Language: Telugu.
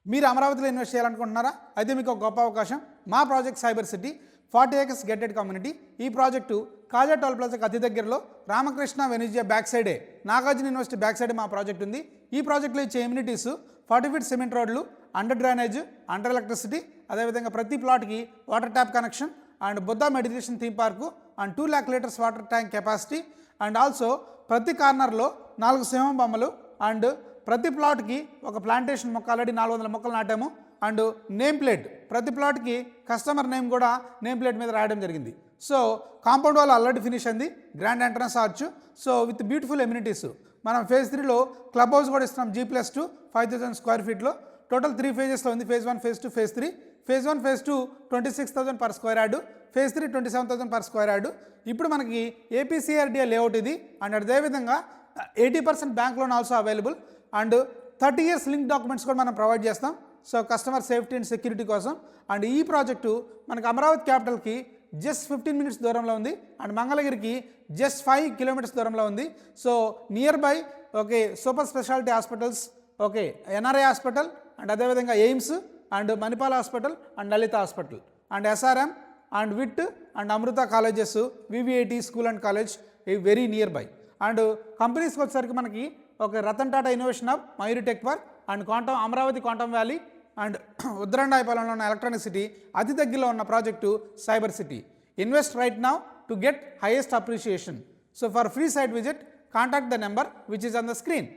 మీరు అమరావతిలో ఇన్వెస్ట్ చేయాలనుకుంటున్నారా? అయితే మీకు ఒక గొప్ప అవకాశం. మా project cyber city 40 acres gated community. ఈ ప్రాజెక్టు కాజా టోల్ ప్లాజాకి అతి దగ్గరలో రామకృష్ణ వెనిజియా బ్యాక్ సైడే, నాగార్జున యూనివర్సిటీ బ్యాక్ సైడే మా ప్రాజెక్ట్ ఉంది. ఈ ప్రాజెక్ట్లో ఇచ్చే ఎమ్యూనిటీస్ 40 feet సిమెంట్ రోడ్లు, అండర్ డ్రైనేజ్, అండర్ ఎలక్ట్రిసిటీ, అదేవిధంగా ప్రతి ప్లాట్కి water tap connection and Buddha meditation theme park and 2 lakh liters water tank capacity and also ప్రతి కార్నర్లో 4 సింహం బొమ్మలు అండ్ ప్రతి ప్లాట్కి ఒక ప్లాంటేషన్ మొక్క, ఆల్రెడీ 400 మొక్కలు నాటాము. అండ్ నేమ్ ప్లేట్, ప్రతి ప్లాట్కి కస్టమర్ నేమ్ కూడా నేమ్ ప్లేట్ మీద రాయడం జరిగింది. So compound wall already finish అయింది, grand entrance arch, so with beautiful amenities. మనం ఫేజ్ 3లో క్లబ్ హౌస్ కూడా ఇస్తున్నాం, G+2 5000 square feetలో. టోటల్ 3 phases ఉంది, phase 1, phase 2, phase 3. phase 1, phase 2 26,000 per square yard, phase 3 27,000 per square yard. ఇప్పుడు మనకి APCRDA లేఅవుట్ ఇది అండ్ అదేవిధంగా 80% bank loan also available and 30 years link documents కూడా మనం ప్రొవైడ్ చేస్తాం. So customer safety and security కోసం. అండ్ ఈ ప్రాజెక్టు మనకు అమరావతి క్యాపిటల్కి జస్ట్ 15 minutes దూరంలో ఉంది అండ్ మంగళగిరికి జస్ట్ 5 kilometers దూరంలో ఉంది. So near by okay super speciality hospitals, okay NRI hospital and అదేవిధంగా AIIMS and Manipal hospital and Lalitha hospital and SRM and VIT and Amrita colleges, VVIT school and college ఇవి వెరీ నియర్ బై. అండ్ కంపెనీస్కి వచ్చేసరికి మనకి ఒక Ratan Tata innovation hub, Mayuri tech park and quantum Amaravati quantum valley and ఉత్తరాండాయపాలెంలో ఉన్న ఎలక్ట్రానిక్ సిటీ, అతి దగ్గరలో ఉన్న project cyber city. Invest right now to get highest appreciation. So for free site visit contact the number which is on the screen.